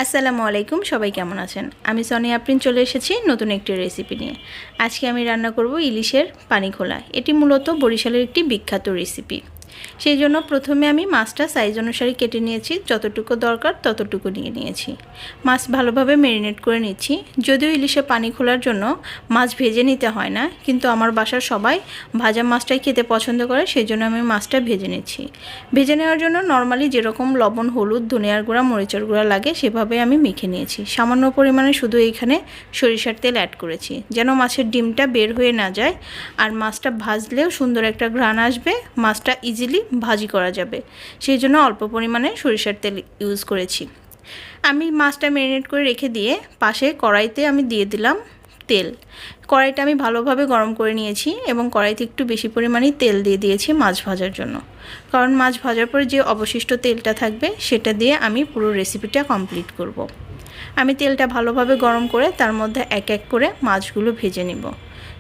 আসসালামু আলাইকুম, সবাই কেমন আছেন? আমি সোনিয়া আফরিন চলে এসেছি নতুন একটি রেসিপি নিয়ে। আজকে আমি রান্না করব ইলিশের পানি খোলা। এটি মূলত বরিশালের একটি বিখ্যাত রেসিপি। সেই জন্য প্রথমে আমি মাছটা সাইজ অনুসারে কেটে নিয়েছি, যতটুকু দরকার ততটুকু নিয়ে নিয়েছি। মাছ ভালোভাবে ম্যারিনেট করে নিচ্ছি। যদিও ইলিশে পানি খোলার জন্য মাছ ভেজে নিতে হয় না, কিন্তু আমার বাসার সবাই ভাজা মাছটাই খেতে পছন্দ করে, সেই জন্য আমি মাছটা ভেজে নিচ্ছি। ভেজে নেওয়ার জন্য নর্মালি যেরকম লবণ, হলুদ, ধনিয়ার গুঁড়া, মরিচের গুঁড়া লাগে সেভাবে আমি মেখে নিয়েছি। সামান্য পরিমাণে শুধু এইখানে সরিষার তেল অ্যাড করেছি, যেন মাছের ডিমটা বের হয়ে না যায়, আর মাছটা ভাজলেও সুন্দর একটা ঘ্রাণ আসবে, মাছটা ইজিলি ভাজি করা যাবে। সেই জন্য অল্প পরিমাণে সরিষার তেল ইউজ করেছি। আমি মাছটা ম্যারিনেট করে রেখে দিয়ে পাশে কড়াইতে আমি দিয়ে দিলাম তেল। কড়াইটা আমি ভালোভাবে গরম করে নিয়েছি এবং কড়াইতে একটু বেশি পরিমাণে তেল দিয়ে দিয়েছি মাছ ভাজার জন্য, কারণ মাছ ভাজার পরে যে অবশিষ্ট তেলটা থাকবে সেটা দিয়ে আমি পুরো রেসিপিটা কমপ্লিট করব। আমি তেলটা ভালোভাবে গরম করে তার মধ্যে এক এক করে মাছগুলো ভেজে নিব।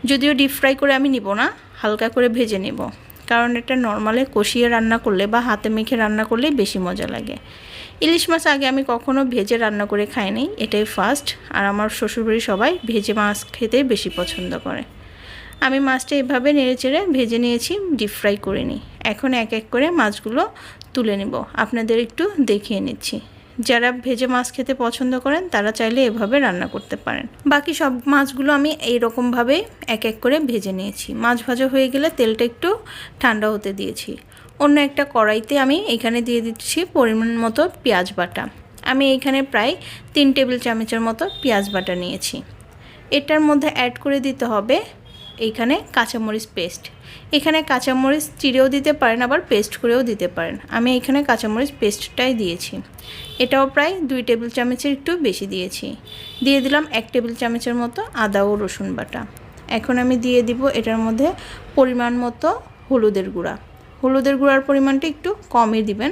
যদিও ডিপ ফ্রাই করে আমি নিব না, হালকা করে ভেজে নেব, কারণ এটা নর্মালে কষিয়ে রান্না করলে বা হাতে মেখে রান্না করলেই বেশি মজা লাগে। ইলিশ মাছ আগে আমি কখনো ভেজে রান্না করে খাইনি, এটাই ফার্স্ট। আর আমার শ্বশুরবাড়ির সবাই ভেজে মাছ খেতে বেশি পছন্দ করে। আমি মাছটা এভাবে নেড়েচেড়ে ভেজে নিয়েছি, ডিপ ফ্রাই করে নিই। এখন এক এক করে মাছগুলো তুলে নেব, আপনাদের একটু দেখিয়ে নিচ্ছি। যারা ভেজে মাছ খেতে পছন্দ করেন তারা চাইলে এভাবে রান্না করতে পারেন। বাকি সব মাছগুলো আমি এইরকমভাবে এক এক করে ভেজে নিয়েছি। মাছ ভাজা হয়ে গেলে তেলটা একটু ঠান্ডা হতে দিয়েছি। অন্য একটা কড়াইতে আমি এখানে দিয়ে দিচ্ছি পরিমাণ মতো পেঁয়াজ বাটা। আমি এইখানে প্রায় 3 টেবিল চামচের মতো পেঁয়াজ বাটা নিয়েছি। এটার মধ্যে অ্যাড করে দিতে হবে এইখানে কাঁচামরিচ পেস্ট। এখানে কাঁচামরিচ চিড়েও দিতে পারেন, আবার পেস্ট করেও দিতে পারেন। আমি এখানে কাঁচামরিচ পেস্টটাই দিয়েছি। এটাও প্রায় 2 টেবিল চামচের একটু বেশি দিয়েছি। দিয়ে দিলাম 1 টেবিল চামচের মতো আদা ও রসুন বাটা। এখন আমি দিয়ে দিব এটার মধ্যে পরিমাণ মতো হলুদের গুঁড়া। হলুদের গুঁড়ার পরিমাণটা একটু কমই দিবেন।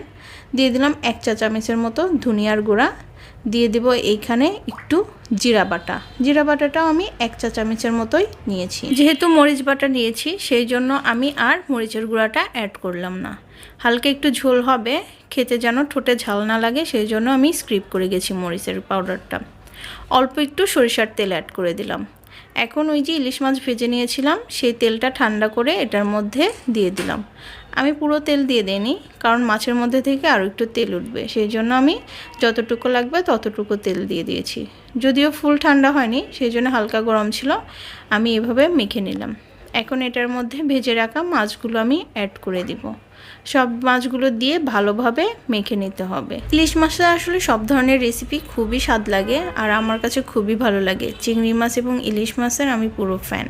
দিয়ে দিলাম 1 চা চামচের মতো ধনিয়ার গুঁড়া। দিয়ে দেব এইখানে একটু জিরা বাটা। জিরা বাটাটাও আমি 1 চা চামচের মতোই নিয়েছি। যেহেতু মরিচ বাটা নিয়েছি সেই জন্য আমি আর মরিচের গুঁড়াটা অ্যাড করলাম না। হালকা একটু ঝোল হবে, খেতে যেন ঠোঁটে ঝাল না লাগে, সেই জন্য আমি স্কিপ করে গেছি মরিচের পাউডারটা। অল্প একটু সরিষার তেল অ্যাড করে দিলাম। এখন ওই যে ইলিশ মাছ ভেজে নিয়েছিলাম সেই তেলটা ঠান্ডা করে এটার মধ্যে দিয়ে দিলাম। আমি পুরো তেল দিয়ে দিইনি, কারণ মাছের মধ্যে থেকে আরও একটু তেল উঠবে, সেই জন্য আমি যতটুকু লাগবে ততটুকু তেল দিয়ে দিয়েছি। যদিও ফুল ঠান্ডা হয়নি, সেই জন্য হালকা গরম ছিল। আমি এভাবে মেখে নিলাম। এখন এটার মধ্যে ভেজে রাখা মাছগুলো আমি অ্যাড করে দিব। সব মাছগুলো দিয়ে ভালোভাবে মেখে নিতে হবে। ইলিশ মাছটা আসলে সব ধরনের রেসিপি খুবই স্বাদ লাগে, আর আমার কাছে খুবই ভালো লাগে। চিংড়ি মাছ এবং ইলিশ মাছের আমি পুরো ফ্যান।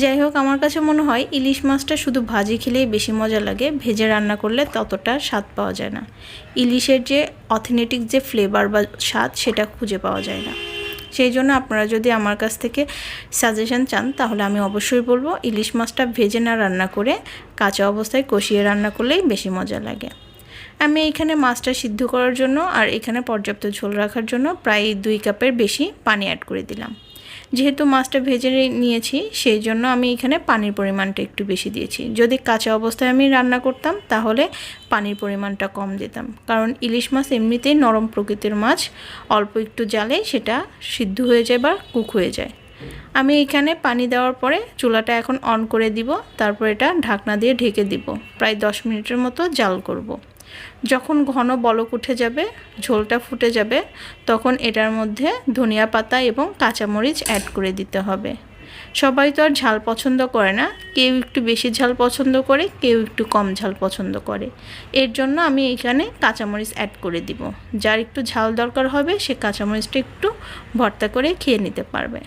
যাই হোক, আমার কাছে মনে হয় ইলিশ মাছটা শুধু ভাজি খেলেই বেশি মজা লাগে, ভেজে রান্না করলে ততটা স্বাদ পাওয়া যায় না। ইলিশের যে অথেন্টিক যে ফ্লেভার বা স্বাদ সেটা খুঁজে পাওয়া যায় না। সেই জন্য আপনারা যদি আমার কাছ থেকে সাজেশন চান তাহলে আমি অবশ্যই বলবো ইলিশ মাছটা ভেজে না রান্না করে কাঁচা অবস্থায় কষিয়ে রান্না করলেই বেশি মজা লাগে। আমি এখানে মাছটা সিদ্ধ করার জন্য আর এখানে পর্যাপ্ত ঝোল রাখার জন্য প্রায় 2 কাপের বেশি পানি অ্যাড করে দিলাম। যেহেতু মাছটা ভেজে নিয়েছি সেই জন্য আমি এখানে পানির পরিমাণটা একটু বেশি দিয়েছি। যদি কাঁচা অবস্থায় আমি রান্না করতাম তাহলে পানির পরিমাণটা কম দিতাম, কারণ ইলিশ মাছ এমনিতেই নরম প্রকৃতির মাছ, অল্প একটু জালে সেটা সিদ্ধ হয়ে যায় বা কুক হয়ে যায়। আমি এখানে পানি দেওয়ার পরে চুলাটা এখন অন করে দিব, তারপর এটা ঢাকনা দিয়ে ঢেকে দিব। প্রায় 10 মিনিটের মতো জাল করব। যখন ঘন বলক উঠে যাবে, ঝোলটা ফুটে যাবে, তখন এটার মধ্যে ধনিয়া পাতা এবং কাঁচামরিচ অ্যাড করে দিতে হবে। সবাই তো আর ঝাল পছন্দ করে না, কেউ একটু বেশি ঝাল পছন্দ করে, কেউ একটু কম ঝাল পছন্দ করে। এর জন্য আমি এখানে কাঁচামরিচ অ্যাড করে দিব। যার একটু ঝাল দরকার হবে সে কাঁচামরিচটা একটু ভর্তা করে খেয়ে নিতে পারবে।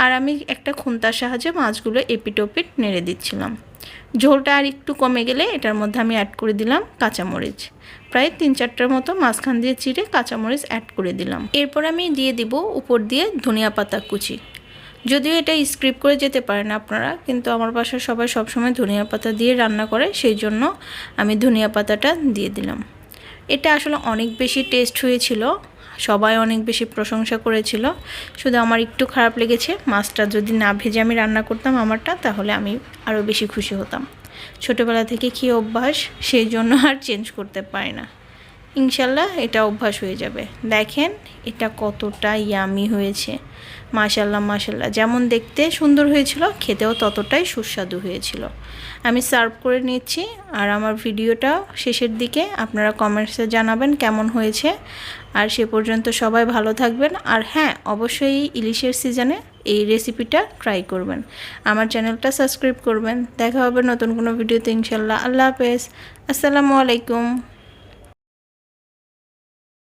আর আমি একটা খুন্তার সাহায্যে মাছগুলো এপিট ওপিট নেড়ে দিচ্ছিলাম। ঝোলটা আর একটু কমে গেলে এটার মধ্যে আমি অ্যাড করে দিলাম কাঁচামরিচ। প্রায় 3-4টার মতো মাঝখান দিয়ে চিড়ে কাঁচামরিচ অ্যাড করে দিলাম। এরপর আমি দিয়ে দিব উপর দিয়ে ধনিয়া পাতা কুচি। যদিও এটা স্কিপ করে যেতে পারেন আপনারা, কিন্তু আমার বাসায় সবাই সবসময় ধনিয়া পাতা দিয়ে রান্না করে, সেই জন্য আমি ধনিয়া পাতাটা দিয়ে দিলাম। এটা আসলে অনেক বেশি টেস্ট হয়েছিল, সবাই অনেক বেশি প্রশংসা করেছিল। শুধু আমার একটু খারাপ লেগেছে, মাছটা যদি না ভেজে আমি রান্না করতাম আমারটা, তাহলে আমি আরও বেশি খুশি হতাম। ছোটোবেলা থেকে কী অভ্যাস, সেই জন্য আর চেঞ্জ করতে পারি না। ইনশাল্লাহ এটা অভ্যাস হয়ে যাবে। দেখেন এটা কতটা ইয়ামি হয়েছে, মাশাল্লাহ মাশাল্লাহ। যেমন দেখতে সুন্দর হয়েছিল, খেতেও ততটাই সুস্বাদু হয়েছিল। আমি সার্ভ করে নিচ্ছি। আর আমার ভিডিওটা শেষের দিকে আপনারা কমেন্টসে জানাবেন কেমন হয়েছে। আর সে পর্যন্ত সবাই ভালো থাকবেন। আর হ্যাঁ, অবশ্যই ইলিশের সিজনে এই রেসিপিটা ট্রাই করবেন। আমার চ্যানেলটা সাবস্ক্রাইব করবেন। দেখা হবে নতুন কোনো ভিডিওতে ইনশাল্লাহ। আল্লাহ হাফেজ, আসসালামু আলাইকুম।